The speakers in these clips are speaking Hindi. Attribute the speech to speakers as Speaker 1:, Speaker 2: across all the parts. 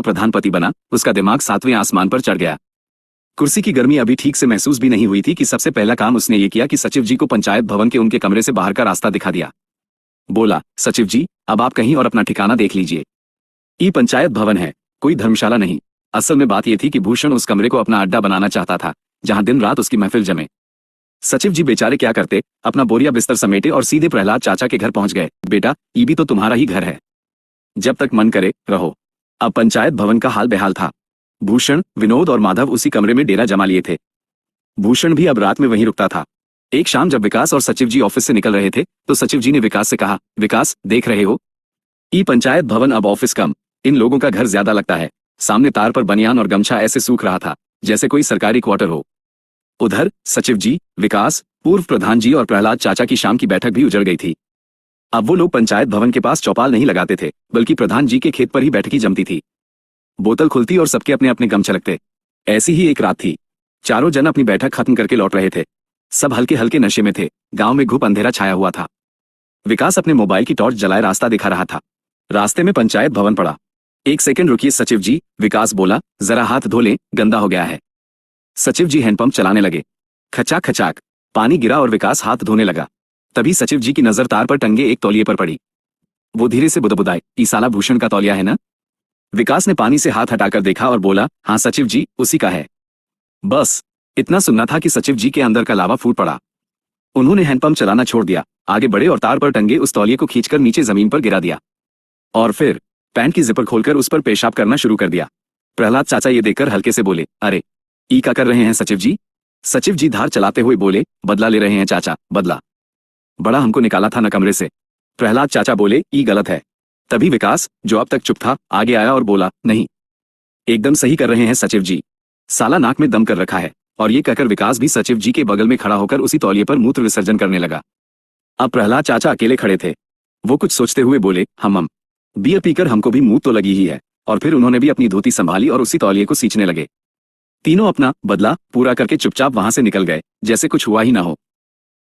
Speaker 1: प्रधानपति बना, उसका दिमाग 7वें आसमान पर चढ़ गया। कुर्सी की गर्मी अभी ठीक से महसूस भी नहीं हुई थी कि सबसे पहला काम उसने ये किया कि सचिव जी को पंचायत भवन के उनके कमरे से बाहर का रास्ता दिखा दिया। बोला, सचिव जी, अब आप कहीं और अपना ठिकाना देख लीजिए। ये पंचायत भवन है, कोई धर्मशाला नहीं। असल में बात यह थी कि भूषण उस कमरे को अपना अड्डा बनाना चाहता था, जहां दिन रात उसकी महफिल जमे। सचिव जी बेचारे क्या करते, अपना बोरिया बिस्तर समेटे और सीधे प्रहलाद चाचा के घर पहुंच गए। बेटा, ये भी तो तुम्हारा ही घर है, जब तक मन करे रहो। अब पंचायत भवन का हाल बेहाल था। भूषण, विनोद और माधव उसी कमरे में डेरा जमा लिए थे। भूषण भी अब रात में वहीं रुकता था। एक शाम जब विकास और सचिव जी ऑफिस से निकल रहे थे तो सचिव जी ने विकास से कहा, विकास, देख रहे हो, ई पंचायत भवन अब ऑफिस कम, इन लोगों का घर ज्यादा लगता है। सामने तार पर बनियान और गमछा ऐसे सूख रहा था जैसे कोई सरकारी क्वार्टर हो। उधर सचिव जी, विकास, पूर्व प्रधान जी और प्रहलाद चाचा की शाम की बैठक भी उजड़ गई थी। अब वो लोग पंचायत भवन के पास चौपाल नहीं लगाते थे, बल्कि प्रधान जी के खेत पर ही बैठकी जमती थी। बोतल खुलती और सबके अपने अपने गम छलकते। ऐसी ही एक रात थी। चारों जन अपनी बैठक खत्म करके लौट रहे थे। सब हल्के हल्के नशे में थे। गांव में घुप अंधेरा छाया हुआ था। विकास अपने मोबाइल की टॉर्च जलाए रास्ता दिखा रहा था। रास्ते में पंचायत भवन पड़ा। एक सेकंड रुकिए सचिव जी, विकास बोला, जरा हाथ धो लें, गंदा हो गया है। सचिव जी हैंडपंप चलाने लगे। खचाक खचाक पानी गिरा और विकास हाथ धोने लगा। तभी सचिव जी की नजर तार पर टंगे एक तौलिए पर पड़ी। वो धीरे से बुदबुदाए, ई साला भूषण का तौलिया है ना? विकास ने पानी से हाथ हटाकर देखा और बोला, हाँ सचिव जी, उसी का है। बस इतना सुनना था कि सचिव जी के अंदर का लावा फूट पड़ा। उन्होंने हैंडपंप चलाना छोड़ दिया, आगे बढ़े और तार पर टंगे उस तौलिए को खींचकर नीचे जमीन पर गिरा दिया और फिर पैंट की जिपर खोलकर उस पर पेशाब करना शुरू कर दिया। प्रहलाद चाचा ये देखकर हल्के से बोले, अरे ई क्या कर रहे हैं सचिव जी? सचिव जी धार चलाते हुए बोले, बदला ले रहे हैं चाचा, बदला। बड़ा हमको निकाला था न कमरे से। प्रहलाद चाचा बोले, ई गलत है। तभी विकास, जो अब तक चुप था, आगे आया और बोला, नहीं, एकदम सही कर रहे हैं सचिव जी, साला नाक में दम कर रखा है। और ये कहकर विकास भी सचिव जी के बगल में खड़ा होकर उसी तौलिए पर मूत्र विसर्जन करने लगा। अब प्रहलाद चाचा अकेले खड़े थे। वो कुछ सोचते हुए बोले, हम बियर पीकर हमको भी मुंह तो लगी ही है। और फिर उन्होंने भी अपनी धोती संभाली और उसी तौलिए को सींचने लगे। तीनों अपना बदला पूरा करके चुपचाप वहां से निकल गए, जैसे कुछ हुआ ही ना हो।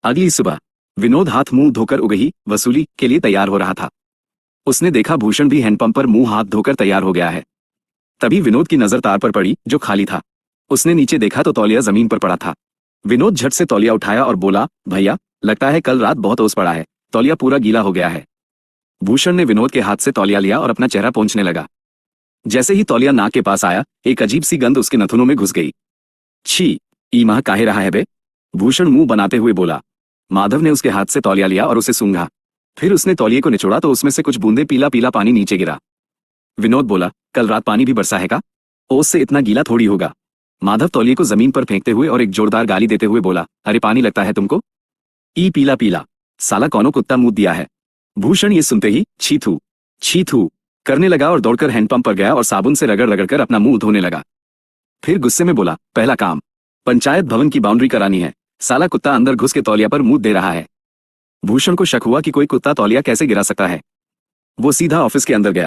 Speaker 1: अगली सुबह विनोद हाथ मुंह धोकर उगही वसूली के लिए तैयार हो रहा था। उसने देखा भूषण भी हैंडपंप पर मुंह हाथ धोकर तैयार हो गया है। तभी विनोद की नजर तार पर पड़ी, जो खाली था। उसने नीचे देखा तो तौलिया जमीन पर पड़ा था। विनोद झट से तौलिया उठाया और बोला, भैया, लगता है कल रात बहुत ओस पड़ा है, तौलिया पूरा गीला हो गया है। भूषण ने विनोद के हाथ से तौलिया लिया और अपना चेहरा पोंछने लगा। जैसे ही तौलिया नाक के पास आया, एक अजीब सी गंध उसके नथुनों में घुस गई। छी, ई माह काहे रहा है बे? भूषण मुंह बनाते हुए बोला। माधव ने उसके हाथ से तौलिया लिया और उसे सूंघा। फिर उसने तौलिए को निचोड़ा तो उसमें से कुछ बूंदे पीला पीला पानी नीचे गिरा। विनोद बोला, कल रात पानी भी बरसा है का? ओस से इतना गीला थोड़ी होगा। माधव तौलिए को जमीन पर फेंकते हुए और एक जोरदार गाली देते हुए बोला, अरे पानी लगता है तुमको? ई पीला पीला, साला कौनो कुत्ता मुंह दिया है। भूषण ये सुनते ही छी थू करने लगा और दौड़कर हैंडपंप पर गया और साबुन से रगड़ रगड़ कर अपना मुंह धोने लगा। फिर गुस्से में बोला, पहला काम पंचायत भवन की बाउंड्री करानी है, साला कुत्ता अंदर घुस के तौलिया पर मुंह दे रहा है। भूषण को शक हुआ कि कोई कुत्ता तौलिया कैसे गिरा सकता है। वो सीधा ऑफिस के अंदर गया।